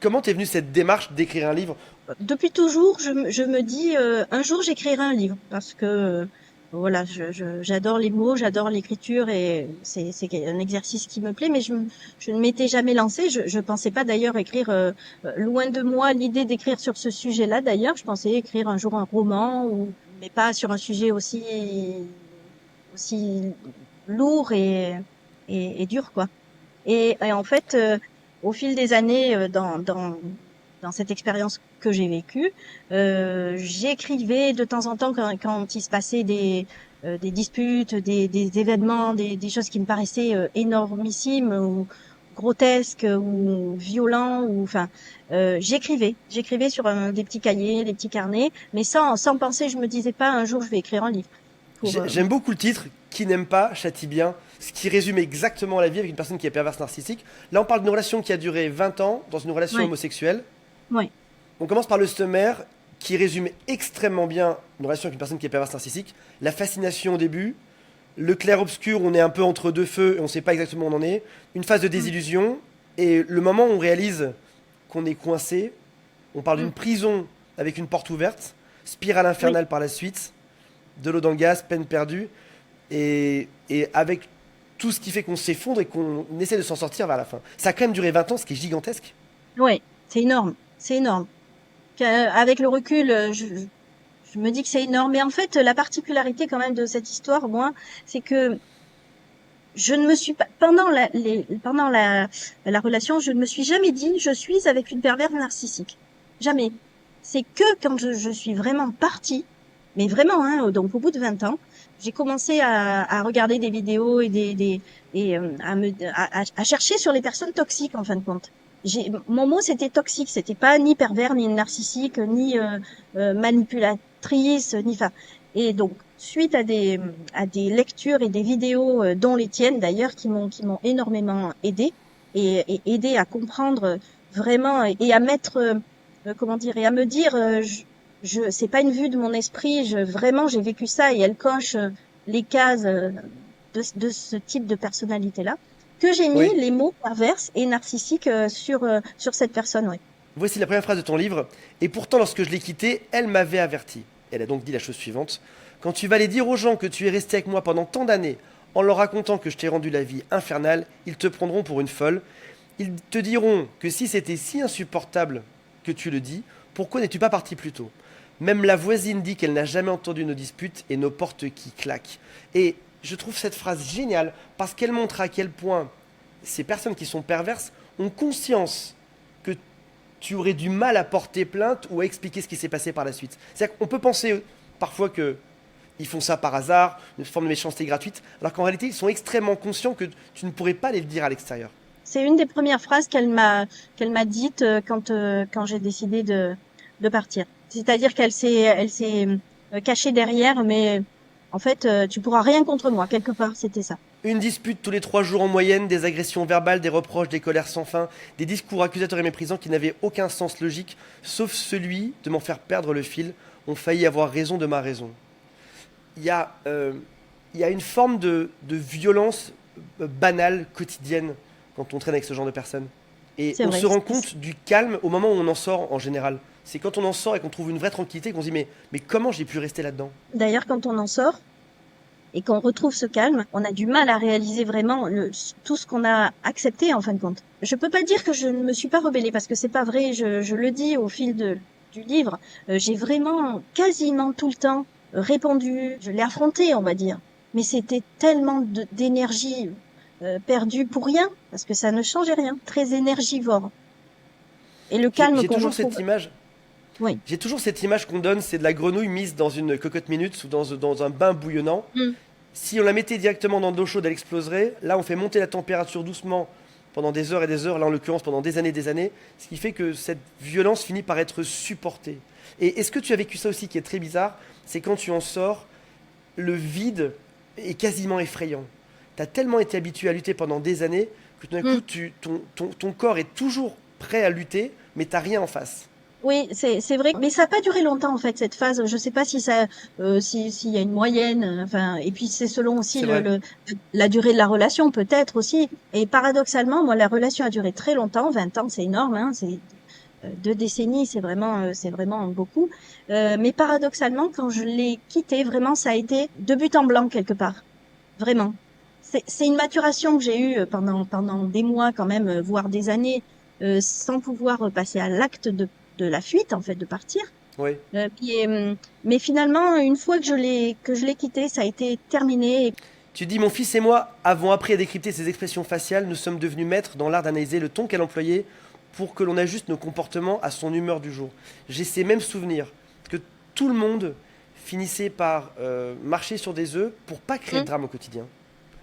Comment t'es venue cette démarche d'écrire un livre? Depuis toujours, je me dis, un jour j'écrirai un livre parce que voilà, j'adore les mots, j'adore l'écriture et c'est un exercice qui me plaît, mais je ne m'étais jamais lancée. Je pensais pas d'ailleurs écrire, loin de moi l'idée d'écrire sur ce sujet-là. D'ailleurs, je pensais écrire un jour un roman ou mais pas sur un sujet aussi lourd et dur quoi. Et en fait, au fil des années, dans cette expérience que j'ai vécue, j'écrivais de temps en temps quand il se passait des disputes, des événements, des choses qui me paraissaient énormissimes ou grotesques ou violents ou enfin j'écrivais sur des petits cahiers, des petits carnets, mais sans penser, je me disais pas un jour je vais écrire un livre pour J'aime beaucoup le titre, Qui n'aime pas châtie bien, ce qui résume exactement la vie avec une personne qui est perverse narcissique. Là, on parle d'une relation qui a duré 20 ans, dans une relation ouais homosexuelle. ouais On commence par le sommaire, qui résume extrêmement bien une relation avec une personne qui est perverse narcissique. La fascination au début, le clair-obscur, on est un peu entre deux feux et on ne sait pas exactement où on en est. Une phase de mm, désillusion, et le moment où on réalise qu'on est coincé, on parle mm, d'une prison avec une porte ouverte, spirale oui. infernale par la suite, de l'eau dans le gaz, peine perdue, et avec tout ce qui fait qu'on s'effondre et qu'on essaie de s'en sortir vers la fin. Ça a quand même duré 20 ans, ce qui est gigantesque. Ouais, c'est énorme, c'est énorme. Avec le recul, je me dis que c'est énorme. Mais en fait, la particularité quand même de cette histoire, moi, c'est que je ne me suis pas pendant la relation, je ne me suis jamais dit je suis avec une perverse narcissique. Jamais. C'est que quand je suis vraiment partie, mais vraiment, hein, donc au bout de 20 ans, j'ai commencé à regarder des vidéos et à chercher sur les personnes toxiques en fin de compte. Mon mot c'était toxique, c'était pas ni pervers ni narcissique ni manipulatrice ni enfin et donc suite à des lectures et des vidéos, dont les tiennes d'ailleurs, qui m'ont énormément aidé et aidé à comprendre vraiment et à mettre, comment dire, et à me dire, c'est pas une vue de mon esprit, vraiment j'ai vécu ça et elle coche les cases de ce type de personnalité-là, que j'ai mis Oui. les mots perverse et narcissique sur cette personne, ouais. Voici la première phrase de ton livre. Et pourtant, lorsque je l'ai quittée, elle m'avait averti. Elle a donc dit la chose suivante. Quand tu vas aller dire aux gens que tu es resté avec moi pendant tant d'années, en leur racontant que je t'ai rendu la vie infernale, ils te prendront pour une folle. Ils te diront que si c'était si insupportable que tu le dis, pourquoi n'es-tu pas parti plus tôt? Même la voisine dit qu'elle n'a jamais entendu nos disputes et nos portes qui claquent. Et je trouve cette phrase géniale parce qu'elle montre à quel point ces personnes qui sont perverses ont conscience que tu aurais du mal à porter plainte ou à expliquer ce qui s'est passé par la suite. C'est-à-dire qu'on peut penser parfois que ils font ça par hasard, une forme de méchanceté gratuite, alors qu'en réalité, ils sont extrêmement conscients que tu ne pourrais pas les le dire à l'extérieur. C'est une des premières phrases qu'elle m'a dites quand j'ai décidé de partir. C'est-à-dire elle s'est cachée derrière, mais en fait, tu pourras rien contre moi. Quelque part, c'était ça. Une dispute tous les 3 jours en moyenne, des agressions verbales, des reproches, des colères sans fin, des discours accusateurs et méprisants qui n'avaient aucun sens logique, sauf celui de m'en faire perdre le fil, ont failli avoir raison de ma raison. Il y a, euh, il y a une forme de violence banale, quotidienne, quand on traîne avec ce genre de personnes. Et C'est on vrai. se rend compte du calme au moment où on en sort en général. C'est quand on en sort et qu'on trouve une vraie tranquillité qu'on se dit mais comment j'ai pu rester là-dedans? D'ailleurs, quand on en sort et qu'on retrouve ce calme, on a du mal à réaliser vraiment tout ce qu'on a accepté en fin de compte. Je peux pas dire que je ne me suis pas rebellée parce que c'est pas vrai. Je le dis au fil du livre. J'ai vraiment quasiment tout le temps répondu. Je l'ai affronté, on va dire. Mais c'était tellement d'énergie perdue pour rien parce que ça ne changeait rien. Très énergivore. Et le J'ai calme j'ai qu'on toujours retrouve. cette image Oui. J'ai toujours cette image qu'on donne, c'est de la grenouille mise dans une cocotte minute ou dans un bain bouillonnant. Mm. Si on la mettait directement dans de l'eau chaude, elle exploserait. Là, on fait monter la température doucement pendant des heures et des heures, là en l'occurrence pendant des années, ce qui fait que cette violence finit par être supportée. Et est-ce que tu as vécu ça aussi qui est très bizarre? C'est quand tu en sors, le vide est quasiment effrayant. Tu as tellement été habitué à lutter pendant des années que tout d'un coup, Mm. ton corps est toujours prêt à lutter, mais t'as rien en face. Oui, c'est vrai, mais ça n'a pas duré longtemps en fait cette phase. Je sais pas si ça, s'il y a une moyenne, enfin, et puis c'est selon aussi C'est vrai. la durée de la relation peut-être aussi. Et paradoxalement, moi la relation a duré très longtemps, 20 ans, c'est énorme, hein. 2 décennies, c'est vraiment beaucoup. Mais paradoxalement, quand je l'ai quitté, vraiment, ça a été de but en blanc quelque part. Vraiment. C'est une maturation que j'ai eue pendant des mois quand même, voire des années, sans pouvoir passer à l'acte de la fuite, en fait, de partir. Oui. Puis, mais finalement, une fois que je l'ai quitté, ça a été terminé. Tu dis, mon fils et moi avons appris à décrypter ses expressions faciales, nous sommes devenus maîtres dans l'art d'analyser le ton qu'elle employait pour que l'on ajuste nos comportements à son humeur du jour. J'ai ces mêmes souvenirs que tout le monde finissait par marcher sur des œufs pour pas créer de Hum, drame au quotidien.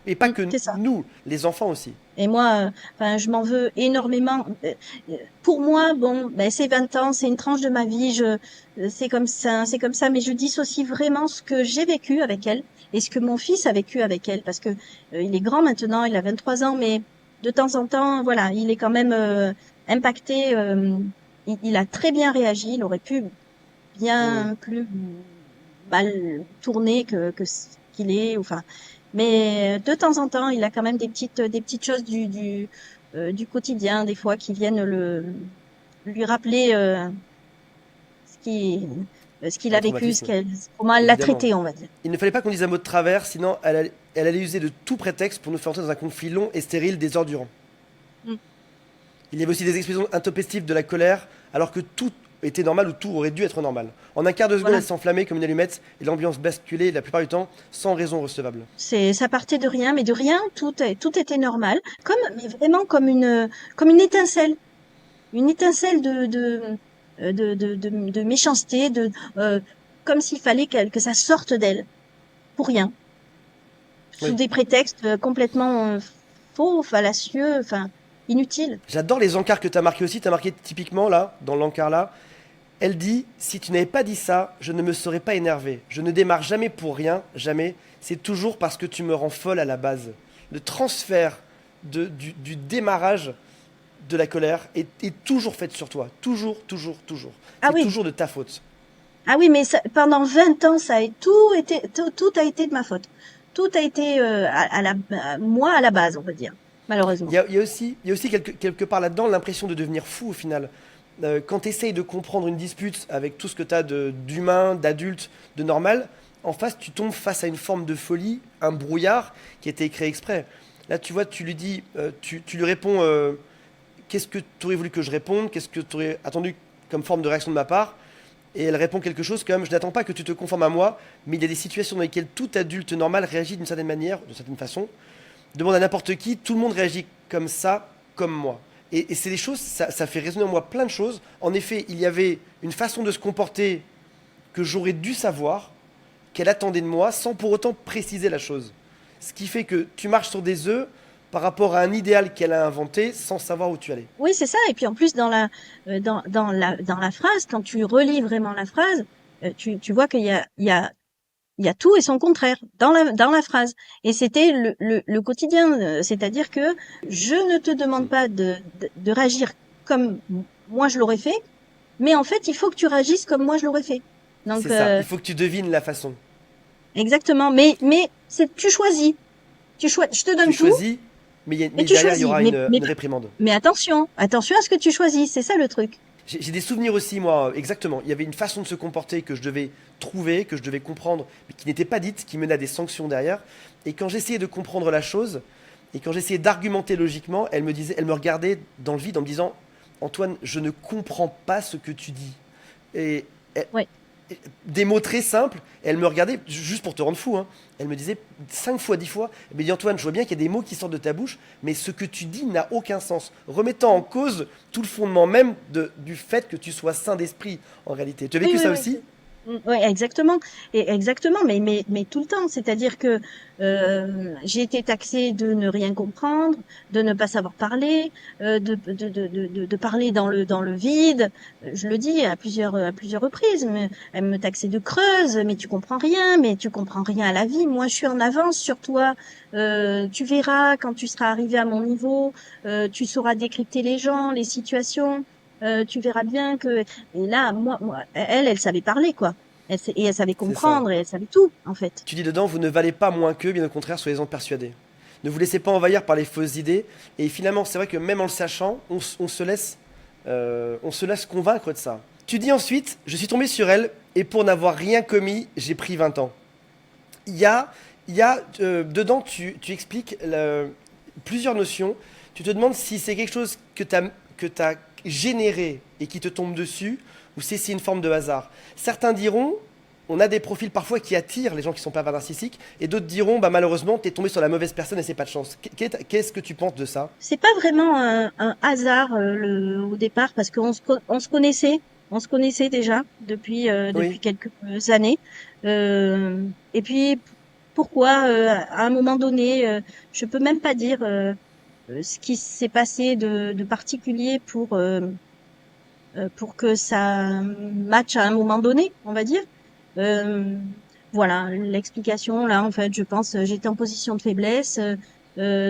Et pas que c'est ça. nous, les enfants aussi. Et moi, enfin, je m'en veux énormément. Pour moi, bon, ben, c'est 20 ans, c'est une tranche de ma vie, c'est comme ça, mais je dissocie vraiment ce que j'ai vécu avec elle et ce que mon fils a vécu avec elle, parce que il est grand maintenant, il a 23 ans, mais de temps en temps, voilà, il est quand même impacté. Il a très bien réagi, il aurait pu Hmm. bien plus mal tourner que ce qu'il est, enfin. Mais de temps en temps, il a quand même des petites choses du quotidien, des fois, qui viennent lui rappeler ce qu'il Un a vécu, traumatisme, comment elle l'a évidemment. traité, on va dire. Il ne fallait pas qu'on dise un mot de travers, sinon elle allait user de tout prétexte pour nous faire entrer dans un conflit long et stérile des heures durant. Mm. Il y avait aussi des expressions intempestives de la colère, alors que tout était normal ou tout aurait dû être normal. En un quart de seconde, elle Voilà. s'enflammait comme une allumette et l'ambiance basculait la plupart du temps sans raison recevable. Ça partait de rien, mais de rien, tout était normal, mais vraiment comme une étincelle de méchanceté, comme s'il fallait que ça sorte d'elle, pour rien. Sous Oui. des prétextes complètement faux, fallacieux, enfin inutiles. J'adore les encarts que tu as marqués aussi. Tu as marqué typiquement là, dans l'encart là. Elle dit, si tu n'avais pas dit ça, je ne me serais pas énervé. Je ne démarre jamais pour rien, jamais. C'est toujours parce que tu me rends folle à la base. Le transfert du démarrage de la colère est toujours fait sur toi. Toujours, toujours, toujours. Ah C'est oui, toujours de ta faute. ah oui, mais pendant 20 ans, tout a été de ma faute. Tout a été moi à la base, on va dire, malheureusement. Il y a aussi quelque part là-dedans l'impression de devenir fou au final. Quand tu essayes de comprendre une dispute avec tout ce que tu as d'humain, d'adulte, de normal, en face, tu tombes face à une forme de folie, un brouillard qui a été créé exprès. Là, tu vois, tu lui dis, tu lui réponds, qu'est-ce que tu aurais voulu que je réponde, qu'est-ce que tu aurais attendu comme forme de réaction de ma part, et elle répond quelque chose comme, je n'attends pas que tu te conformes à moi, mais il y a des situations dans lesquelles tout adulte normal réagit d'une certaine manière, d'une certaine façon. Demande à n'importe qui, tout le monde réagit comme ça, comme moi. Et c'est des choses, ça fait résonner en moi plein de choses. En effet, il y avait une façon de se comporter que j'aurais dû savoir, qu'elle attendait de moi, sans pour autant préciser la chose. Ce qui fait que tu marches sur des œufs par rapport à un idéal qu'elle a inventé, sans savoir où tu allais. Oui, c'est ça. Et puis en plus, dans la phrase, quand tu relis vraiment la phrase, tu vois il y a tout et son contraire dans la phrase. Et c'était le quotidien. C'est-à-dire que je ne te demande pas de réagir comme moi je l'aurais fait, mais en fait, il faut que tu réagisses comme moi je l'aurais fait. C'est Donc, ça, il faut que tu devines la façon. exactement. Mais tu choisis. Je te Tu donne tout choisis, et mais tu derrière, il y choisis. aura une réprimande. Mais attention à ce que tu choisis. C'est ça le truc. J'ai des souvenirs aussi, moi, exactement. Il y avait une façon de se comporter que je devais trouver, que je devais comprendre, mais qui n'était pas dite, qui menait à des sanctions derrière. Et quand j'essayais de comprendre la chose, et quand j'essayais d'argumenter logiquement, elle me regardait dans le vide en me disant, Antoine, je ne comprends pas ce que tu dis. Et Ouais. des mots très simples, et elle me regardait, juste pour te rendre fou, hein. Elle me disait 5 fois, 10 fois, elle me dit Antoine, je vois bien qu'il y a des mots qui sortent de ta bouche, mais ce que tu dis n'a aucun sens, remettant en cause tout le fondement même du fait que tu sois saint d'esprit, en réalité. Tu as Oui, vécu oui, ça oui. aussi? Ouais, exactement. Et exactement, mais tout le temps. C'est-à-dire que j'ai été taxée de ne rien comprendre, de ne pas savoir parler, de parler dans le vide. Je le dis à plusieurs reprises. Mais elle me taxait de creuse, mais tu comprends rien à la vie. Moi, je suis en avance sur toi. Tu verras quand tu seras arrivé à mon niveau, tu sauras décrypter les gens, les situations. Tu verras bien que et là, elle savait parler, quoi. Et elle savait C'est ça. comprendre, et elle savait tout, en fait. Tu dis dedans, vous ne valez pas moins qu'eux, bien au contraire, soyez-en persuadés. Ne vous laissez pas envahir par les fausses idées, et finalement, c'est vrai que même en le sachant, on se laisse On se laisse convaincre de ça. Tu dis ensuite, je suis tombé sur elle et pour n'avoir rien commis, j'ai pris 20 ans. Dedans, tu expliques plusieurs notions. Tu te demandes si c'est quelque chose que tu as généré et qui te tombe dessus ou si c'est une forme de hasard. Certains diront, on a des profils parfois qui attirent les gens qui sont pervers narcissiques et d'autres diront, bah, malheureusement, tu es tombé sur la mauvaise personne et c'est pas de chance. Qu'est-ce que tu penses de ça? C'est pas vraiment un hasard au départ parce on se connaissait, on se connaissait déjà depuis Oui. quelques années. Et puis pourquoi à un moment donné, je peux même pas dire ce qui s'est passé de particulier pour que ça matche à un moment donné, on va dire. Euh, voilà, l'explication, là, en fait, je pense, j'étais en position de faiblesse,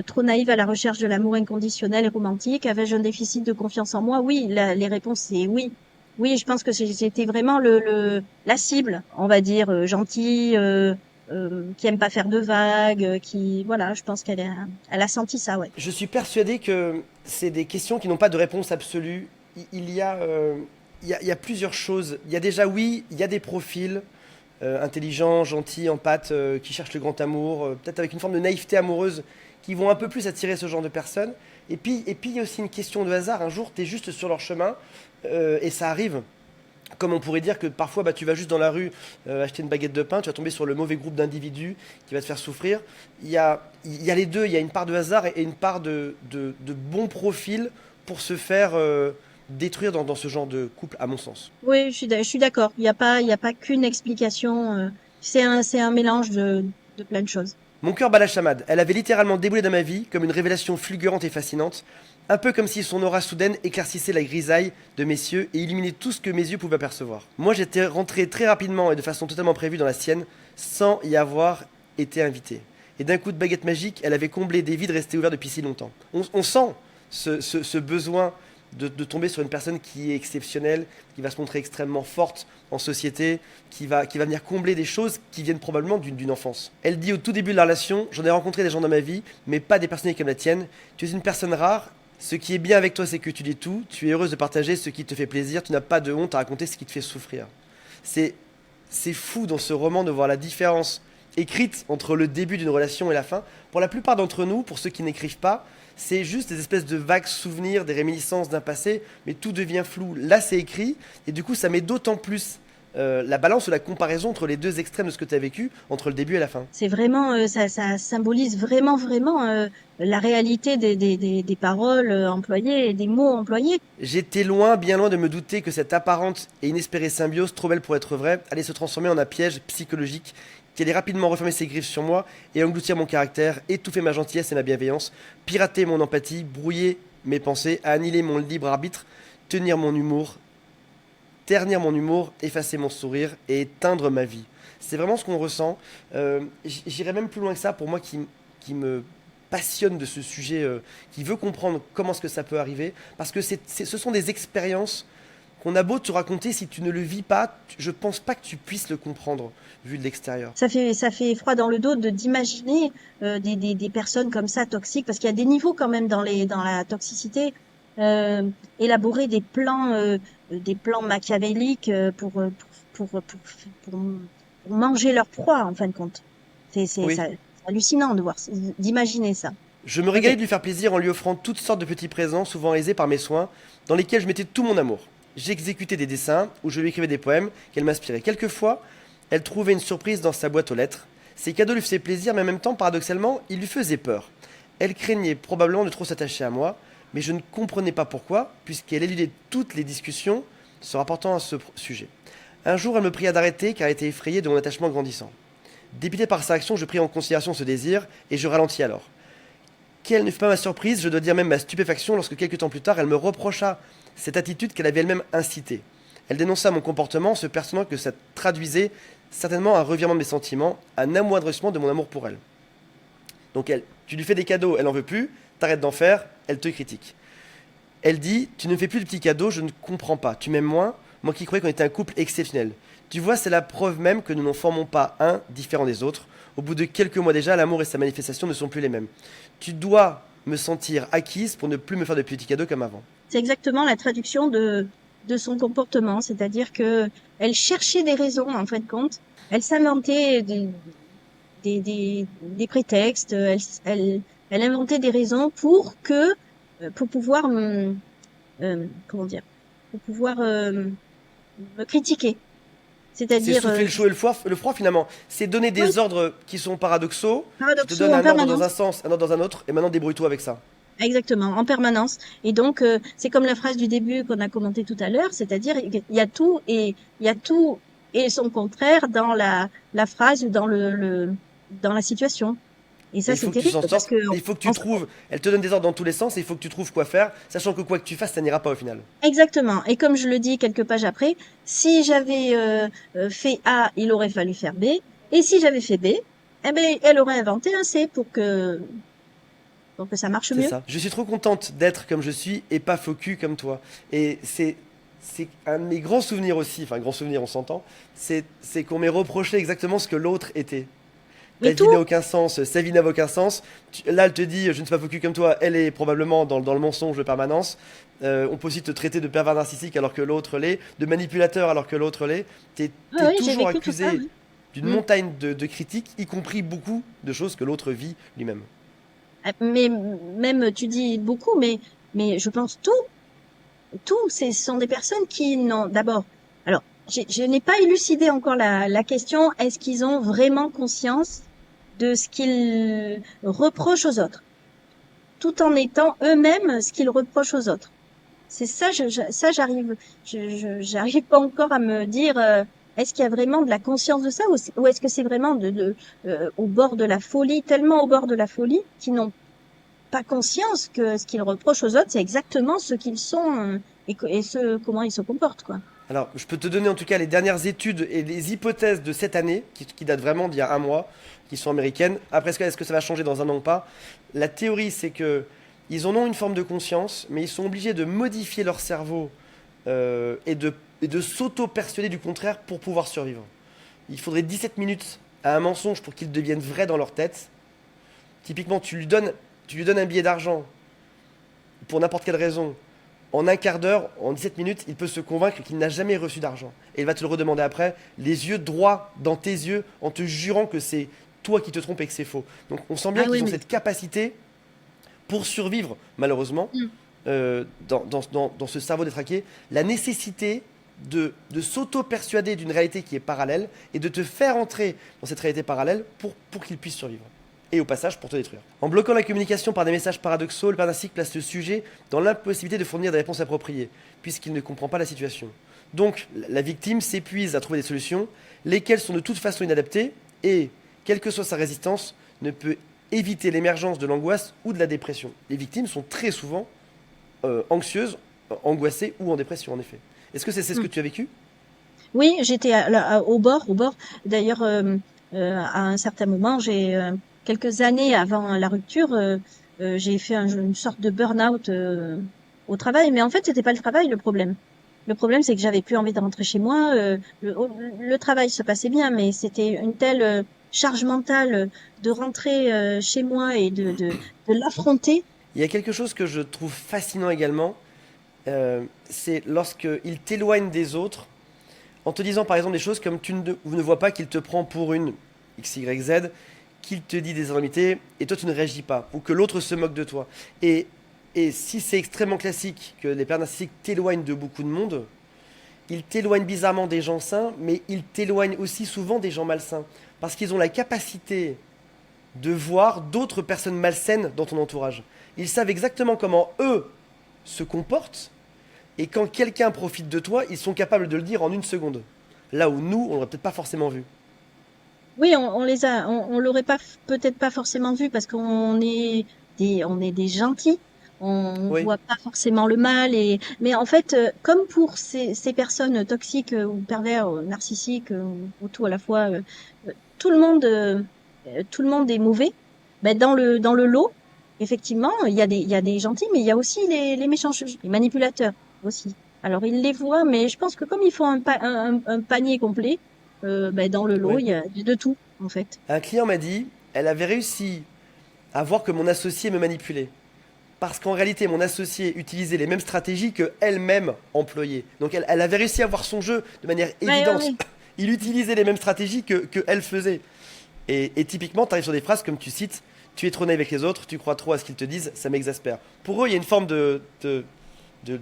trop naïve à la recherche de l'amour inconditionnel et romantique, avais-je un déficit de confiance en moi? Oui, les réponses, c'est oui. Oui, je pense que j'étais vraiment la cible, on va dire, gentille, qui aime pas faire de vagues, voilà, je pense elle a senti ça, ouais. Je suis persuadé que c'est des questions qui n'ont pas de réponse absolue. Il y a plusieurs choses. Il y a déjà, oui, il y a des profils intelligents, gentils, empathes, qui cherchent le grand amour, peut-être avec une forme de naïveté amoureuse, qui vont un peu plus attirer ce genre de personnes. Et puis il y a aussi une question de hasard. Un jour, tu es juste sur leur chemin et ça arrive. Comme on pourrait dire que parfois bah, tu vas juste dans la rue acheter une baguette de pain, tu vas tomber sur le mauvais groupe d'individus qui va te faire souffrir. Il y a les deux, il y a une part de hasard et une part de bon profil pour se faire détruire dans ce genre de couple, à mon sens. Oui, je suis d'accord. Il y a pas qu'une explication. C'est un mélange de plein de choses. Mon cœur bat la chamade. Elle avait littéralement déboulé dans ma vie comme une révélation fulgurante et fascinante, un peu comme si son aura soudaine éclaircissait la grisaille de mes cieux et illuminait tout ce que mes yeux pouvaient apercevoir. Moi, j'étais rentré très rapidement et de façon totalement prévue dans la sienne, sans y avoir été invité. Et d'un coup de baguette magique, elle avait comblé des vides restés ouverts depuis si longtemps. On sent ce besoin de tomber sur une personne qui est exceptionnelle, qui va se montrer extrêmement forte en société, qui va venir combler des choses qui viennent probablement d'une enfance. Elle dit au tout début de la relation, j'en ai rencontré des gens dans ma vie, mais pas des personnalités comme la tienne. Tu es une personne rare. Ce qui est bien avec toi, c'est que tu dis tout. Tu es heureuse de partager ce qui te fait plaisir. Tu n'as pas de honte à raconter ce qui te fait souffrir. C'est, c'est fou dans ce roman de voir la différence écrite entre le début d'une relation et la fin. Pour la plupart d'entre nous, pour ceux qui n'écrivent pas, c'est juste des espèces de vagues souvenirs, des réminiscences d'un passé, mais tout devient flou. Là, c'est écrit, et du coup, ça met d'autant plus la balance ou la comparaison entre les deux extrêmes de ce que tu as vécu, entre le début et la fin. C'est vraiment, ça symbolise vraiment la réalité des paroles employées et des mots employés. J'étais loin, bien loin de me douter que cette apparente et inespérée symbiose, trop belle pour être vraie, allait se transformer en un piège psychologique qui allait rapidement refermer ses griffes sur moi et engloutir mon caractère, étouffer ma gentillesse et ma bienveillance, pirater mon empathie, brouiller mes pensées, annihiler mon libre arbitre, tenir mon humour, ternir mon humour, effacer mon sourire et éteindre ma vie. C'est vraiment ce qu'on ressent. J'irais même plus loin que ça, pour moi qui me passionne de ce sujet, qui veut comprendre comment est-ce que ça peut arriver, parce que ce sont des expériences qu'on a beau te raconter, si tu ne le vis pas, je pense pas que tu puisses le comprendre vu de l'extérieur. Ça fait froid dans le dos d'imaginer des personnes comme ça toxiques, parce qu'il y a des niveaux quand même dans la toxicité. Élaborer des plans machiavéliques pour manger leur proie, en fin de compte. Oui. C'est hallucinant de voir, d'imaginer ça. Je me Ok. régalais de lui faire plaisir en lui offrant toutes sortes de petits présents, souvent aisés par mes soins, dans lesquels je mettais tout mon amour. J'exécutais des dessins, ou je lui écrivais des poèmes qu'elle m'inspirait. Quelquefois, elle trouvait une surprise dans sa boîte aux lettres. Ces cadeaux lui faisaient plaisir, mais en même temps, paradoxalement, ils lui faisaient peur. Elle craignait probablement de trop s'attacher à moi, mais je ne comprenais pas pourquoi, puisqu'elle éludait toutes les discussions se rapportant à ce sujet. Un jour, elle me pria d'arrêter car elle était effrayée de mon attachement grandissant. Dépité par sa action, je pris en considération ce désir et je ralentis alors. Quelle ne fut pas ma surprise, je dois dire même ma stupéfaction, lorsque quelques temps plus tard, elle me reprocha cette attitude qu'elle avait elle-même incitée. Elle dénonça mon comportement, se persuadant que ça traduisait certainement un revirement de mes sentiments, un amoindrissement de mon amour pour elle. Donc tu lui fais des cadeaux, elle n'en veut plus, t'arrêtes d'en faire, elle te critique. Elle dit, tu ne me fais plus de petits cadeaux, je ne comprends pas, tu m'aimes moins, moi qui croyais qu'on était un couple exceptionnel. Tu vois, c'est la preuve même que nous n'en formons pas un différent des autres. Au bout de quelques mois déjà, l'amour et sa manifestation ne sont plus les mêmes. Tu dois me sentir acquise pour ne plus me faire de petits cadeaux comme avant. C'est exactement la traduction de son comportement, c'est-à-dire que elle cherchait des raisons, en fin de compte. Elle s'inventait des prétextes, elle inventait des raisons pour pouvoir, comment dire, pour pouvoir me critiquer. C'est C'est-à-dire, souffler le chaud et le froid finalement. C'est donner oui, des ordres qui sont paradoxaux. Je te paradoxaux donne en un ordre dans un permanence. sens, un ordre dans un autre, et maintenant débrouille-toi avec ça. Exactement, en permanence. Et donc, c'est comme la phrase du début qu'on a commentée tout à l'heure, c'est-à-dire il y a tout et il y a tout et son contraire dans la phrase ou dans la situation. Et Et ça, il c'est faut que tu terrible s'en parce sortes. que Et il faut que tu trouves. Elle te donne des ordres dans tous les sens et il faut que tu trouves quoi faire, sachant que quoi que tu fasses, ça n'ira pas au final. exactement. Et comme je le dis quelques pages après, si j'avais fait A, il aurait fallu faire B. Et si j'avais fait B, eh ben, elle aurait inventé un C pour que ça marche C'est mieux. ça. Je suis trop contente d'être comme je suis et pas faux cul comme toi. Et c'est un de mes grands souvenirs aussi, enfin grand souvenir on s'entend, c'est qu'on m'ait reproché exactement ce que l'autre était. Ta Mais vie n'a tout, aucun sens, sa vie n'a aucun sens. Là, elle te dit, je ne suis pas faux cul comme toi, elle est probablement dans le mensonge de permanence. On peut aussi te traiter de pervers narcissique alors que l'autre l'est, de manipulateur alors que l'autre l'est. T'es oui, j'ai toujours vécu tout ça, accusé oui. d'une Mm. montagne de critiques, y compris beaucoup de choses que l'autre vit lui-même. Mais même, tu dis beaucoup, mais je pense tout, ce sont des personnes qui n'ont, d'abord, alors, je n'ai pas élucidé encore la question, est-ce qu'ils ont vraiment conscience de ce qu'ils reprochent aux autres, tout en étant eux-mêmes ce qu'ils reprochent aux autres? C'est ça, ça, j'arrive pas encore à me dire, est-ce qu'il y a vraiment de la conscience de ça ou est-ce que c'est vraiment au bord de la folie, tellement au bord de la folie, qu'ils n'ont pas conscience que ce qu'ils reprochent aux autres, c'est exactement ce qu'ils sont comment ils se comportent, quoi. Alors, je peux te donner en tout cas les dernières études et les hypothèses de cette année, qui datent vraiment d'il y a un mois, qui sont américaines. Après, est-ce que ça va changer dans un an ou pas? La théorie, c'est que ils en ont une forme de conscience, mais ils sont obligés de modifier leur cerveau et de s'auto-persuader du contraire pour pouvoir survivre. Il faudrait 17 minutes à un mensonge pour qu'il devienne vrai dans leur tête. Typiquement, tu lui donnes un billet d'argent pour n'importe quelle raison, en un quart d'heure, en 17 minutes, il peut se convaincre qu'il n'a jamais reçu d'argent. Et il va te le redemander après, les yeux droits dans tes yeux, en te jurant que c'est toi qui te trompes et que c'est faux. Donc on sent bien Ah oui, qu'ils ont mais cette capacité, pour survivre, malheureusement, mm, dans ce cerveau détraqué, la nécessité de s'auto-persuader d'une réalité qui est parallèle et de te faire entrer dans cette réalité parallèle pour qu'il puisse survivre et au passage pour te détruire. En bloquant la communication par des messages paradoxaux, le père narcissique place le sujet dans l'impossibilité de fournir des réponses appropriées, puisqu'il ne comprend pas la situation. Donc, la victime s'épuise à trouver des solutions, lesquelles sont de toute façon inadaptées, et, quelle que soit sa résistance, ne peut éviter l'émergence de l'angoisse ou de la dépression. Les victimes sont très souvent anxieuses, angoissées ou en dépression, en effet. Est-ce que c'est ce que mm. tu as vécu? Oui, j'étais au bord. D'ailleurs, à un certain moment, quelques années avant la rupture, j'ai fait une sorte de burn-out au travail. Mais en fait, c'était pas le travail le problème. Le problème, c'est que j'avais plus envie de rentrer chez moi. Le travail se passait bien, mais c'était une telle charge mentale de rentrer chez moi et de l'affronter. Il y a quelque chose que je trouve fascinant également, c'est lorsqu'il t'éloigne des autres, en te disant par exemple des choses comme tu ne vois pas qu'il te prend pour une X, Y, Z, qu'il te dit des anormités, et toi tu ne réagis pas, ou que l'autre se moque de toi. Et si c'est extrêmement classique que les pères narcissiques t'éloignent de beaucoup de monde, ils t'éloignent bizarrement des gens sains, mais ils t'éloignent aussi souvent des gens malsains. Parce qu'ils ont la capacité de voir d'autres personnes malsaines dans ton entourage. Ils savent exactement comment eux se comportent, et quand quelqu'un profite de toi, ils sont capables de le dire en une seconde. Là où nous, on l'aurait peut-être pas forcément vu. Oui, on l'aurait pas, peut-être pas forcément vu parce on est des gentils. On Oui. voit pas forcément le mal mais en fait, comme pour ces personnes toxiques ou pervers, narcissiques ou tout à la fois, euh, tout le monde, euh, tout le monde est mauvais. Ben dans le lot, effectivement, il y a des gentils, mais il y a aussi les méchants, les manipulateurs aussi. Alors ils les voient, mais je pense que comme ils font un panier complet. Ben, dans le lot, Oui. il y a de tout, en fait. Un client m'a dit, elle avait réussi à voir que mon associé me manipulait. parce qu'en réalité, mon associé utilisait les mêmes stratégies que elle-même employait. Donc elle avait réussi à voir son jeu de manière Ouais, ouais, évidente. ouais. Il utilisait les mêmes stratégies que elle faisait. Et typiquement, tu arrives sur des phrases comme tu cites, tu es trop naïf avec les autres, tu crois trop à ce qu'ils te disent, ça m'exaspère. Pour eux, il y a une forme de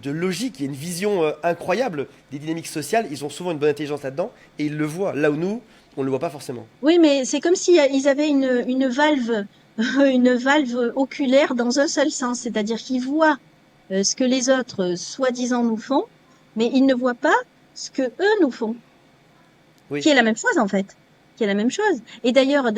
logique, il y a une vision incroyable des dynamiques sociales, ils ont souvent une bonne intelligence là-dedans, et ils le voient, là où nous, on ne le voit pas forcément. Oui, mais c'est comme si ils avaient une valve, une valve oculaire dans un seul sens, c'est-à-dire qu'ils voient ce que les autres, soi-disant, nous font, mais ils ne voient pas ce que eux nous font, Oui, qui est la même chose en fait, qui est la même chose. Et d'ailleurs,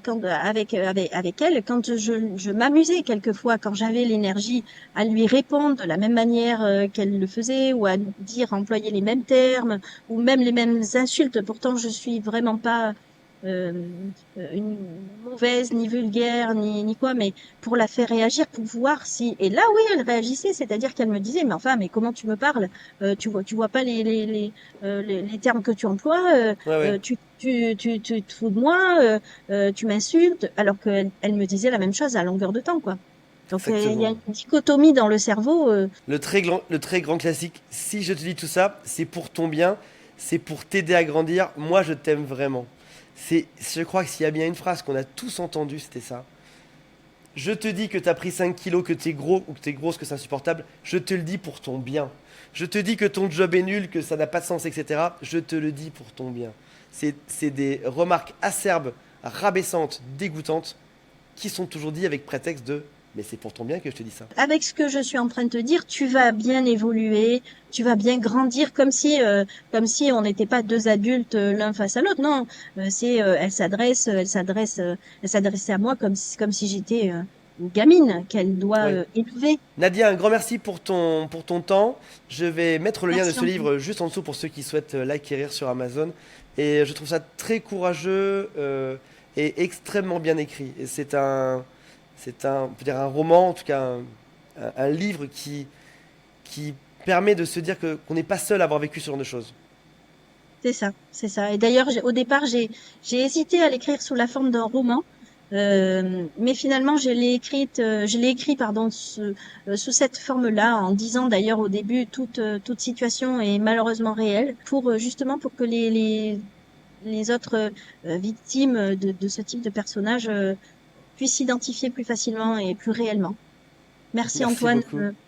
quand avec elle, quand je m'amusais quelquefois, quand j'avais l'énergie à lui répondre de la même manière qu'elle le faisait, ou à dire, employer les mêmes termes, ou même les mêmes insultes. Pourtant, je suis vraiment pas une mauvaise, ni vulgaire, ni quoi, mais pour la faire réagir, pour voir si. Et là, oui, elle réagissait, c'est-à-dire qu'elle me disait, mais enfin, mais comment tu me parles? Tu vois pas les termes que tu emploies, ouais, ouais, tu te fous de moi, tu m'insultes, alors qu'elle me disait la même chose à longueur de temps, quoi. Donc il y a exactement. une dichotomie dans le cerveau. Le très grand classique, si je te dis tout ça, c'est pour ton bien, c'est pour t'aider à grandir, moi je t'aime vraiment. Je crois que s'il y a bien une phrase qu'on a tous entendue, c'était ça. Je te dis que t'as pris 5 kilos, que t'es gros ou que t'es grosse, que c'est insupportable, je te le dis pour ton bien. Je te dis que ton job est nul, que ça n'a pas de sens, etc. Je te le dis pour ton bien. C'est des remarques acerbes, rabaissantes, dégoûtantes, qui sont toujours dites avec prétexte de mais c'est pour ton bien que je te dis ça. Avec ce que je suis en train de te dire, tu vas bien évoluer, tu vas bien grandir, comme si on n'était pas deux adultes l'un face à l'autre. Non, elle s'adressait à moi comme si j'étais une gamine qu'elle doit Oui. élever. Nadia, un grand merci pour ton temps. Je vais mettre le lien de Merci ce Antoine. livre juste en dessous pour ceux qui souhaitent l'acquérir sur Amazon. Et je trouve ça très courageux et extrêmement bien écrit. Et on peut dire un roman, en tout cas un livre qui permet de se dire qu'on n'est pas seul à avoir vécu ce genre de choses. C'est ça, c'est ça. Et d'ailleurs, au départ, j'ai hésité à l'écrire sous la forme d'un roman, mais finalement, je l'ai écrit, pardon, sous cette forme-là, en disant d'ailleurs au début toute situation est malheureusement réelle, pour justement pour que les autres victimes de ce type de personnage puissent s'identifier plus facilement et plus réellement. Merci Merci Antoine. beaucoup.